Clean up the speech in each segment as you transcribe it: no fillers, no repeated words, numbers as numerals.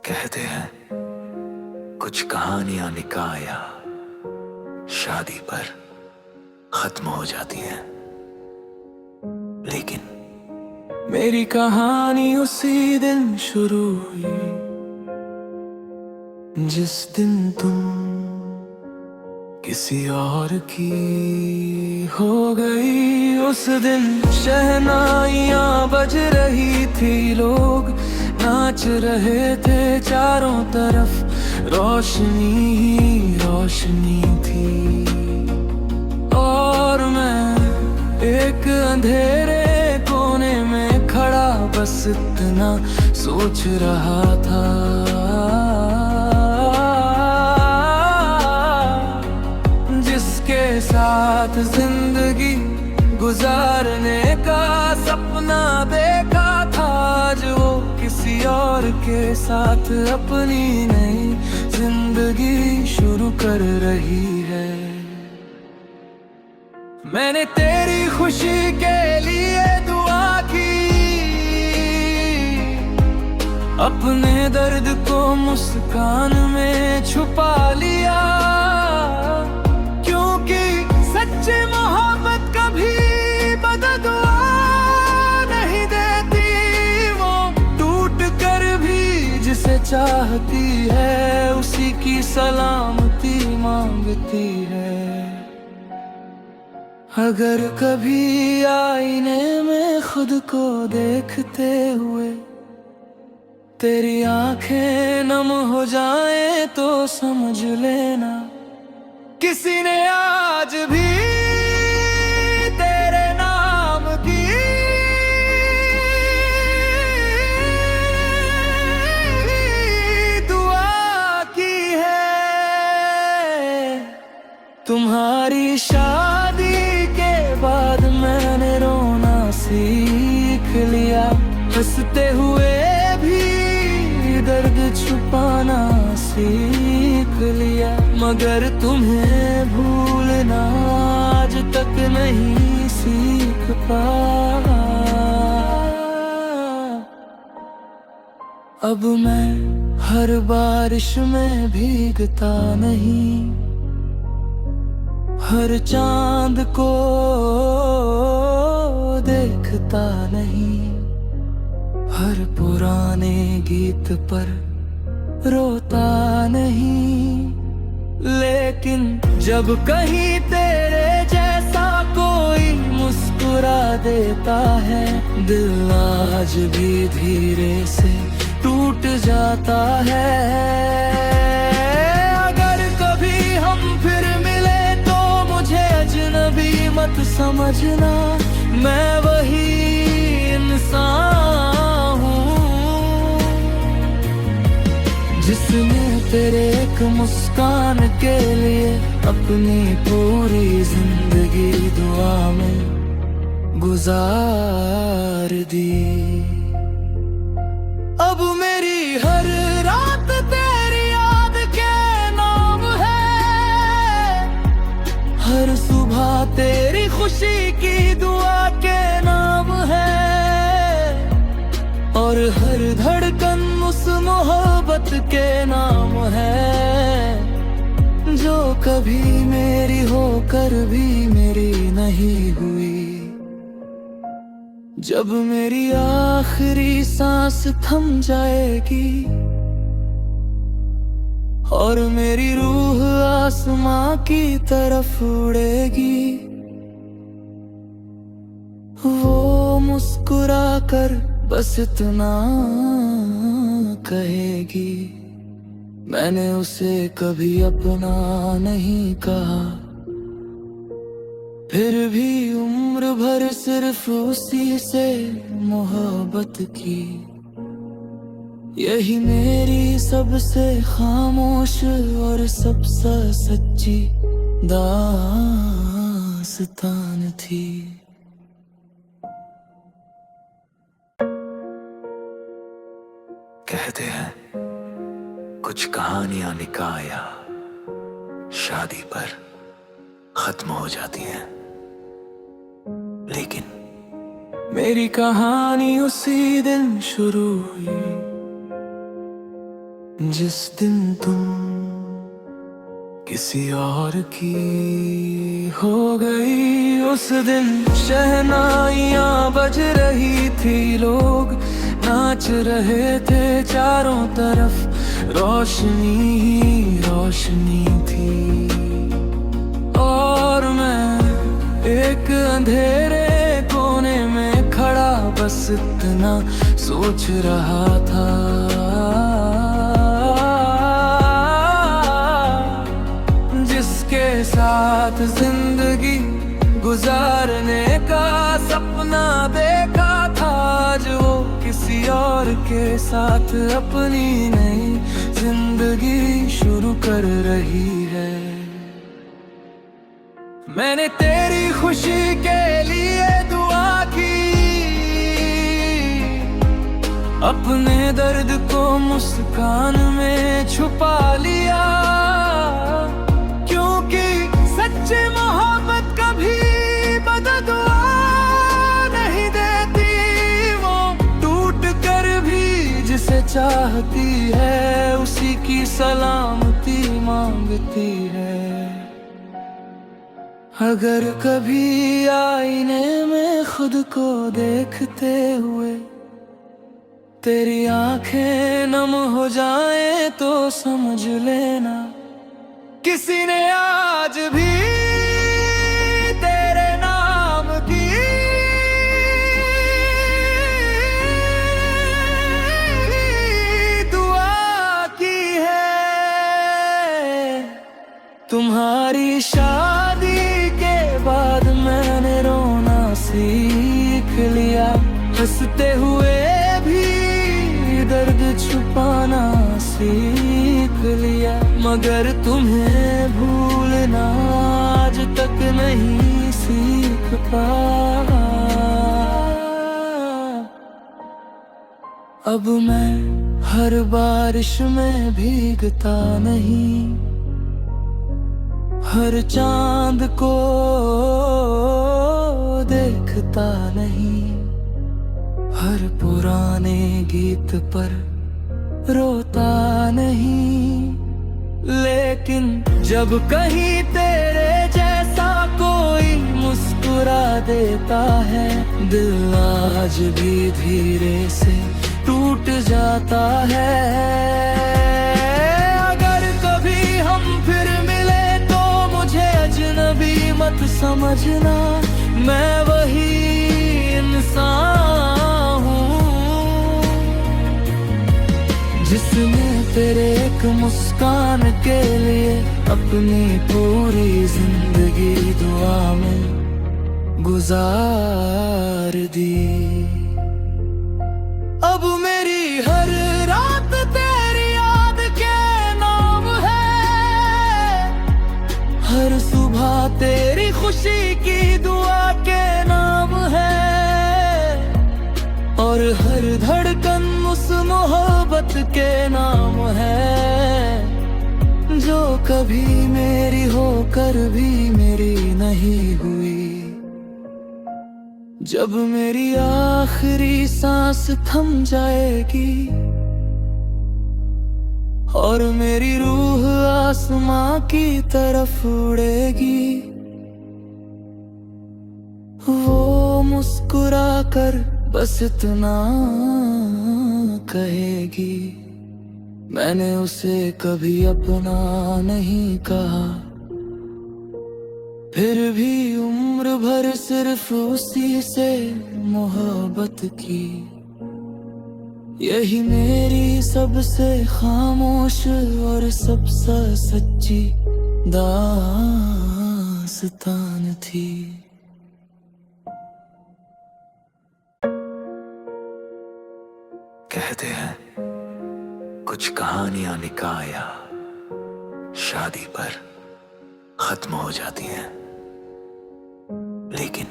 कहते हैं कुछ कहानियां निकाह या शादी पर खत्म हो जाती हैं, लेकिन मेरी कहानी उसी दिन शुरू हुई जिस दिन तुम किसी और की हो गई। उस दिन शहनाइयां बज रही थी, लोग नाच रहे थे, चारों तरफ रोशनी ही रोशनी थी और मैं एक अंधेरे कोने में खड़ा बस इतना सोच रहा था, जिसके साथ जिंदगी गुजारने का सपना देखा था, जो किसी और के साथ अपनी नई जिंदगी शुरू कर रही है। मैंने तेरी खुशी के लिए दुआ की, अपने दर्द को मुस्कान में छुपा लिया, क्योंकि सच्ची मोहब्बत कभी बददुआ नहीं देती, वो टूट कर भी जिसे चाहती है उसी की सलामती मांगती है। अगर कभी आईने में खुद को देखते हुए तेरी आंखें नम हो जाएं तो समझ लेना किसी ने आज भी तेरे नाम की दुआ की है। तुम्हारी शादी के बाद मैंने रोना सीख लिया, हंसते हुए भी दर्द छुपाना सीख लिया, मगर तुम्हें भूलना आज तक नहीं सीख पाया। अब मैं हर बारिश में भीगता नहीं, हर चांद को देखता नहीं, हर पुराने गीत पर रोता नहीं, लेकिन जब कहीं तेरे जैसा कोई मुस्कुरा देता है, दिल आज भी धीरे से टूट जाता है। अगर कभी हम फिर मिले तो मुझे अजनबी मत समझना, मैं वही इंसान हूँ जिसने तेरे एक मुस्कान के लिए अपनी पूरी जिंदगी दुआ में गुजार दी। अब मेरी हर रात तेरी याद के नाम है, हर सुबह तेरी खुशी की दुआ के नाम है, और हर धड़कन उस मोहब्बत के नाम है जो कभी मेरी होकर भी मेरी नहीं हुई। जब मेरी आखिरी सांस थम जाएगी और मेरी रूह आसमां की तरफ उड़ेगी, वो मुस्कुरा कर बस इतना कहेगी, मैंने उसे कभी अपना नहीं कहा, फिर भी उम्र भर सिर्फ उसी से मोहब्बत की। यही मेरी सबसे खामोश और सबसे सच्ची दास्तान थी। कहते हैं कुछ कहानियां निकाह या शादी पर खत्म हो जाती हैं, लेकिन मेरी कहानी उसी दिन शुरू हुई जिस दिन तुम किसी और की हो गई, उस दिन शहनाइयाँ बज रही थी, लोग नाच रहे थे, चारों तरफ रोशनी ही रोशनी थी। और मैं एक अंधेरे कोने में खड़ा बस इतना सोच रहा था, जिसके साथ जिंदगी गुजारने का सपना देखा था, आज वो किसी और के साथ अपनी नई जिंदगी शुरू कर रही है। मैंने तेरी खुशी के लिए दुआ की, अपने दर्द को मुस्कान में छुपा लिया, क्योंकि सच्ची मोहब्बत कभी बददुआ नहीं देती, वो टूट कर भी जिसे चाहती है उसी की सलामती मांगती है। अगर कभी आईने में खुद को देखते हुए तेरी आंखें नम हो जाएं तो समझ लेना किसी ने आज भी तेरे नाम की दुआ की है। तुम्हारी शादी के बाद मैंने रोना सीख लिया, हंसते हुए भी दर्द छुपाना सीख लिया, मगर तुम्हें भूलना आज तक नहीं सीख पाया। अब मैं हर बारिश में भीगता नहीं, हर चांद को देखता नहीं, हर पुराने गीत पर रोता नहीं, लेकिन जब कहीं तेरे जैसा कोई मुस्कुरा देता है, दिल आज भी धीरे से टूट जाता है। अगर कभी हम फिर मिले तो मुझे अजनबी मत समझना, मैं वही इंसान हूँ जिसने तेरे एक मुस्कान के लिए अपनी पूरी जिंदगी दुआ में गुजार दी। अब मेरी हर रात तेरी याद के नाम है, हर सुबह तेरी खुशी की दुआ के नाम है, और हर धड़कन उस मोहब्बत के नाम है जो कभी मेरी होकर भी मेरी नहीं हुई। जब मेरी आखिरी सांस थम जाएगी और मेरी रूह आसमां की तरफ उड़ेगी, वो मुस्कुरा कर बस इतना कहेगी, मैंने उसे कभी अपना नहीं कहा, फिर भी उम्र भर सिर्फ उसी से मोहब्बत की। यही मेरी सबसे खामोश और सबसे सच्ची दास्तान थी। कहते हैं कुछ कहानियां निकाह या शादी पर खत्म हो जाती हैं, लेकिन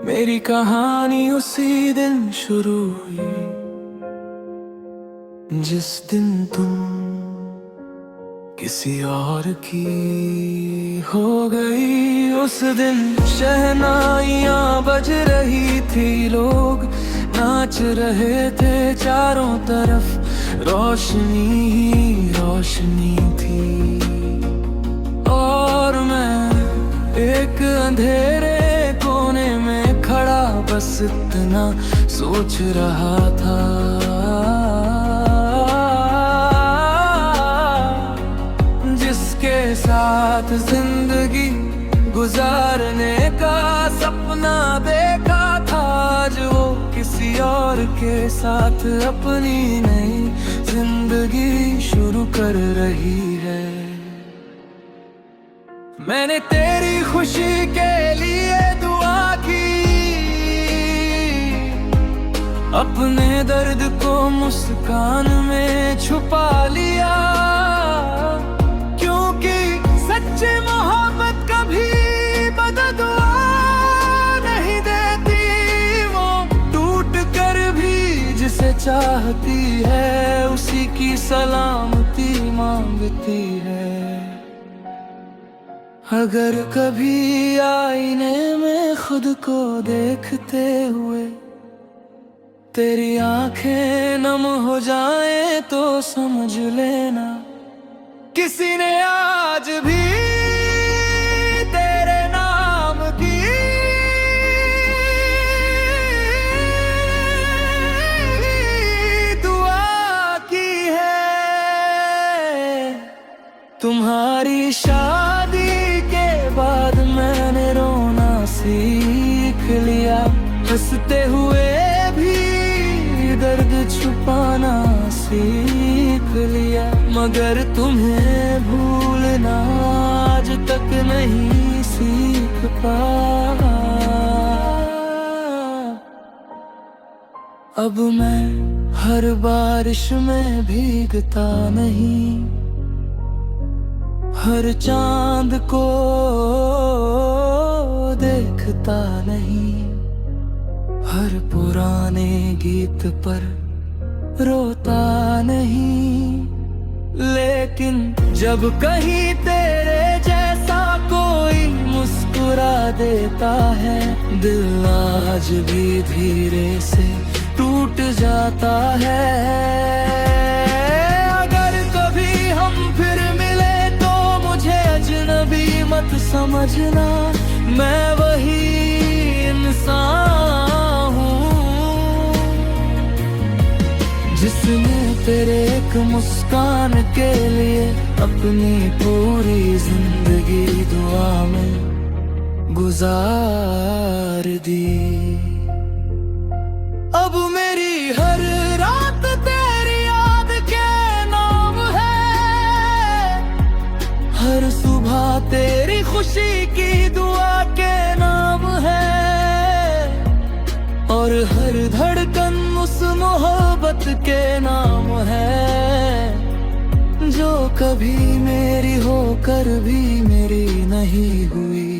मेरी कहानी उसी दिन शुरू हुई जिस दिन तुम किसी और की हो गई। उस दिन शहनाइयाँ बज रही थी, लोग नाच रहे थे, चारों तरफ रोशनी ही रोशनी थी। और मैं एक अंधेरे कोने में खड़ा बस इतना सोच रहा था, जिसके साथ जिंदगी गुजारने का सपना देखा था, आज वो किसी और के साथ अपनी नई जिंदगी शुरू कर रही है। मैंने तेरी खुशी के लिए दुआ की, अपने दर्द को मुस्कान में छुपा लिया, क्योंकि सच्ची मोहब्बत कभी बददुआ नहीं देती, वो टूट कर भी जिसे चाहती है उसी की सलामती मांगती है। अगर कभी आईने में खुद को देखते हुए तेरी आंखें नम हो जाएं तो समझ लेना किसी ने आज भी तेरे नाम की दुआ की है। तुम्हारी शादी के बाद मैंने रोना सीख लिया, हंसते हुए भी दर्द छुपाना सीख लिया, मगर तुम्हें भूलना आज तक नहीं सीख पाया। अब मैं हर बारिश में भीगता नहीं, हर चांद को देखता नहीं, हर पुराने गीत पर रोता नहीं, लेकिन जब कहीं तेरे जैसा कोई मुस्कुरा देता है, दिल आज भी धीरे से टूट जाता है। अगर कभी हम फिर मिले तो मुझे अजनबी मत समझना, मैं वही इंसान हूँ जिसने तेरे एक मुस्कान के लिए अपनी पूरी जिंदगी दुआ में गुजार दी। अब मेरी हर रात तेरी याद के नाम है, हर सुबह तेरी खुशी की दुआ के नाम है, और हर धड़कन उस मोहब्बत के नाम है जो कभी मेरी होकर भी मेरी नहीं हुई।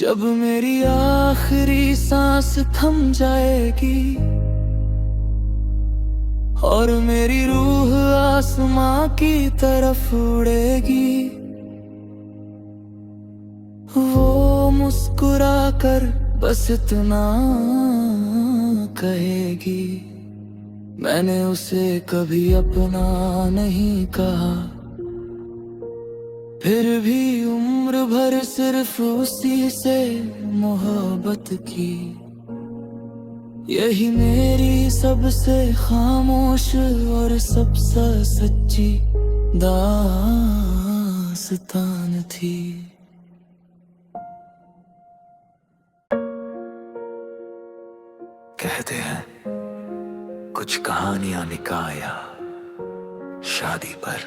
जब मेरी आखिरी सांस थम जाएगी और मेरी रूह आसमां की तरफ उड़ेगी, वो मुस्कुरा कर बस इतना कहेगी, मैंने उसे कभी अपना नहीं कहा, फिर भी उम्र भर सिर्फ उसी से मोहब्बत की। यही मेरी सबसे खामोश और सबसे सच्ची दास्तान थी। कहते हैं कुछ कहानियां निकाह या शादी पर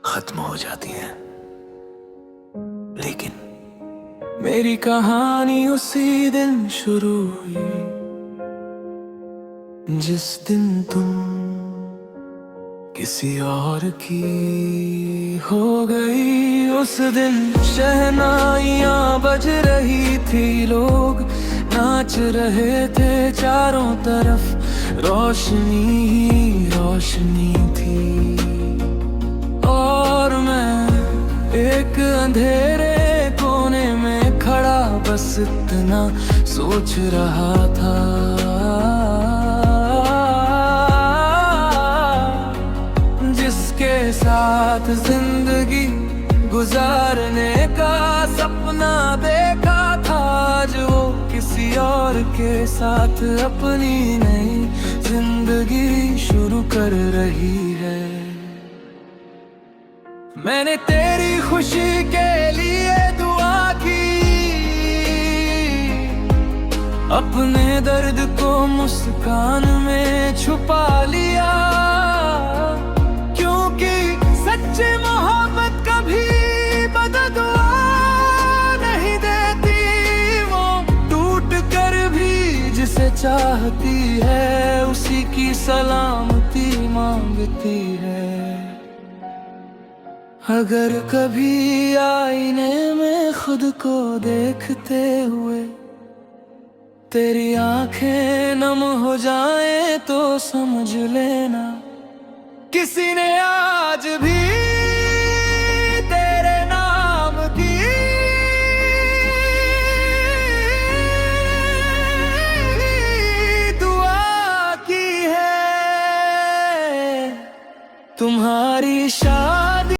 खत्म हो जाती हैं, लेकिन मेरी कहानी उसी दिन शुरू हुई जिस दिन तुम किसी और की हो गई। उस दिन शहनाइयाँ बज रही थी, लोग नाच रहे थे, चारों तरफ रोशनी ही रोशनी थी। और मैं एक अंधेरे कोने में खड़ा बस इतना सोच रहा था, साथ जिंदगी गुजारने का सपना देखा था, जो किसी और के साथ अपनी नई जिंदगी शुरू कर रही है। मैंने तेरी खुशी के लिए दुआ की, अपने दर्द को मुस्कान में छुपा लिया, क्योंकि सच्ची मोहब्बत कभी बददुआ नहीं देती, वो टूट कर भी जिसे चाहती है उसी की सलामती मांगती है। अगर कभी आईने में खुद को देखते हुए तेरी आंखें नम हो जाएं तो समझ लेना किसी ने आज भी तेरे नाम की दुआ की है। तुम्हारी